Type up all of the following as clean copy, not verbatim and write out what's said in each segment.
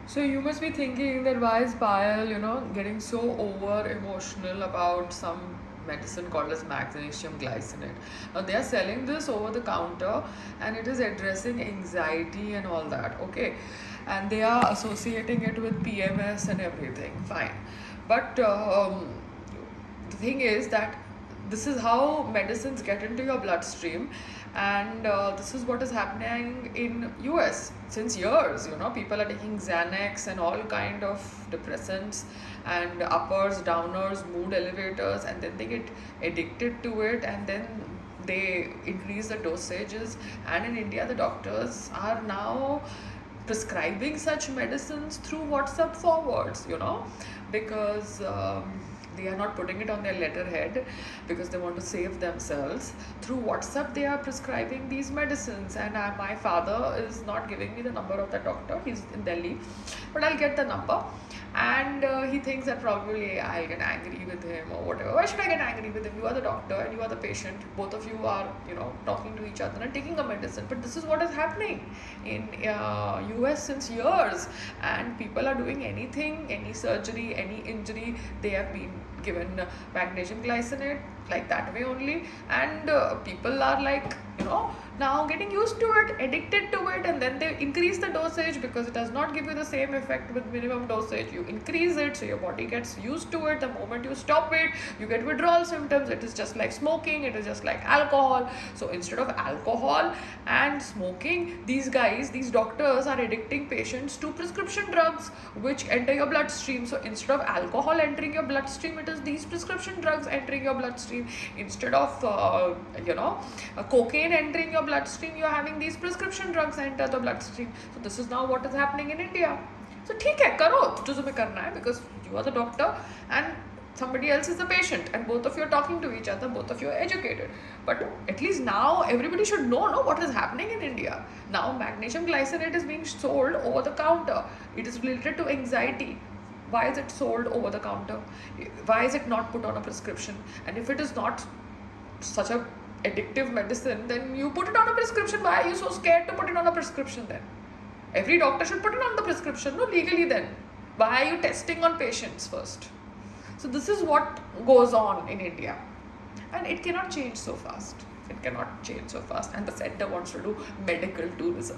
So you must be thinking that why is Payal, getting so over emotional about some medicine called as magnesium glycinate. Now they are selling this over the counter and it is addressing anxiety and all that, okay? And they are associating it with PMS and everything, fine. But the thing is that this is how medicines get into your bloodstream, and this is what is happening in US since years. People are taking Xanax and all kind of depressants and uppers, downers, mood elevators, and then they get addicted to it, and then they increase the dosages. And in India the doctors are now prescribing such medicines through WhatsApp forwards, because they are not putting it on their letterhead because they want to save themselves. Through WhatsApp, they are prescribing these medicines, and my father is not giving me the number of the doctor. He's in Delhi, but I'll get the number. And he thinks that probably I'll get angry with him or whatever. Why should I get angry with him? You are the doctor and you are the patient. Both of you are, talking to each other and taking a medicine. But this is what is happening in US since years. And people are doing anything, any surgery, any injury. They have been given magnesium glycinate like that way only. And people are like, now getting used to it, addicted to it, and then they increase the dosage because it does not give you the same effect with minimum dosage. You increase it so your body gets used to it. The moment you stop it, you get withdrawal symptoms. It is just like smoking, it is just like alcohol. So instead of alcohol and smoking, these doctors are addicting patients to prescription drugs which enter your bloodstream. So instead of alcohol entering your bloodstream, it is these prescription drugs entering your bloodstream. Instead of cocaine entering your bloodstream, you are having these prescription drugs enter the bloodstream. So this is now what is happening in India. So ठीक है, करो जो तुम्हें करना है, because you are the doctor and somebody else is the patient, and both of you are talking to each other, both of you are educated. But at least now everybody should know what is happening in India. Now magnesium glycinate is being sold over the counter. It is related to anxiety. Why is it sold over the counter? Why is it not put on a prescription? And if it is not such a addictive medicine, then you put it on a prescription. Why are you so scared to put it on a prescription then? Every doctor should put it on the prescription, no, legally then. Why are you testing on patients first? So this is what goes on in India. And it cannot change so fast. It cannot change so fast. And the center wants to do medical tourism.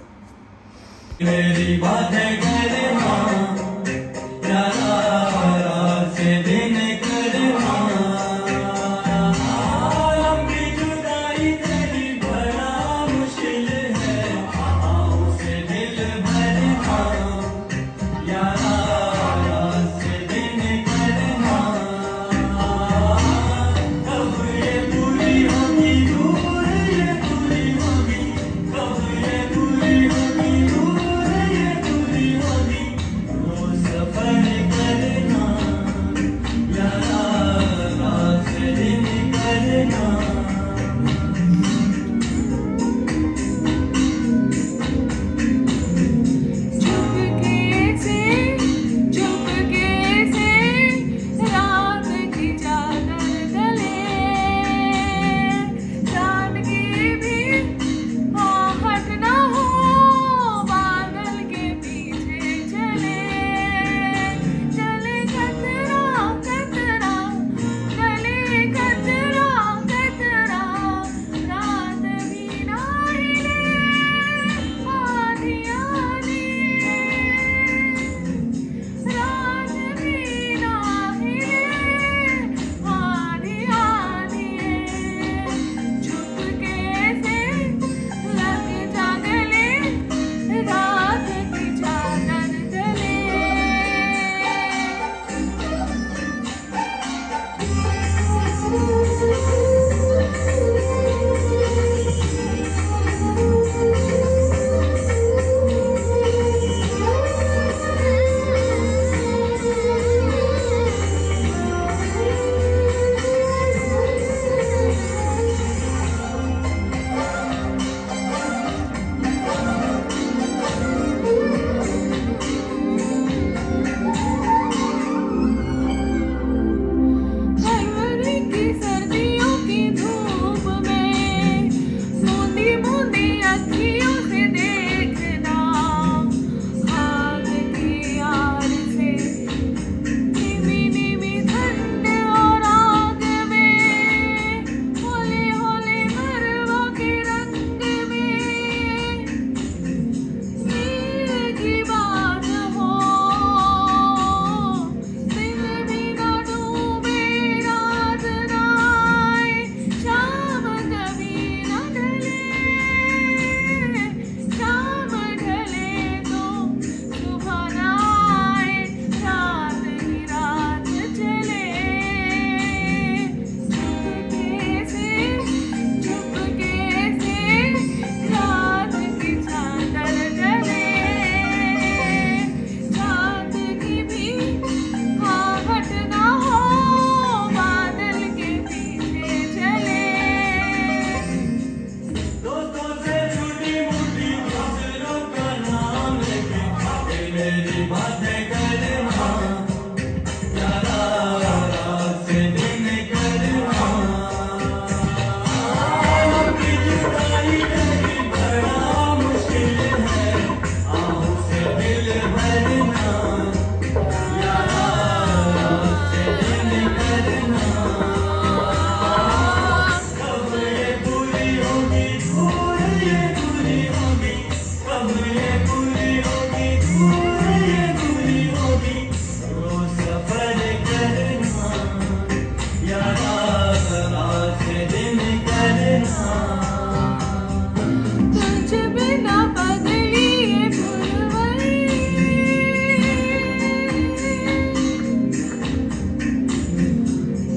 तुझ बिना बदली ये पुरवई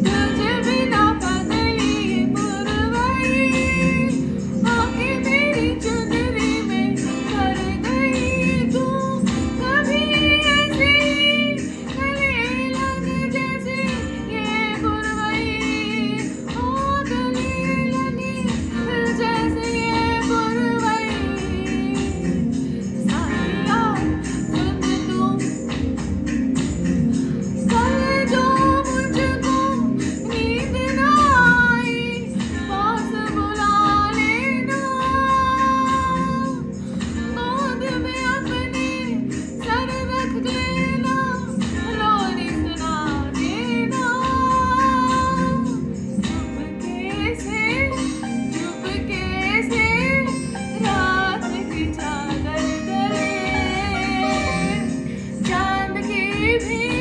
तुझ बिना बदली ये पुरवई आके मेरी चुनरी में कर गई तू कभी ऐसी गले लग जैसे ये पुरवई ओ गले लगी जैसे ये पुरवई साया सुन तुम कल जो मुझको नींद ना आई पास बुला लेना गोद में अपने सर रख लेना लोरी सुना देना चुपके से रात की चादर गले चांद की भी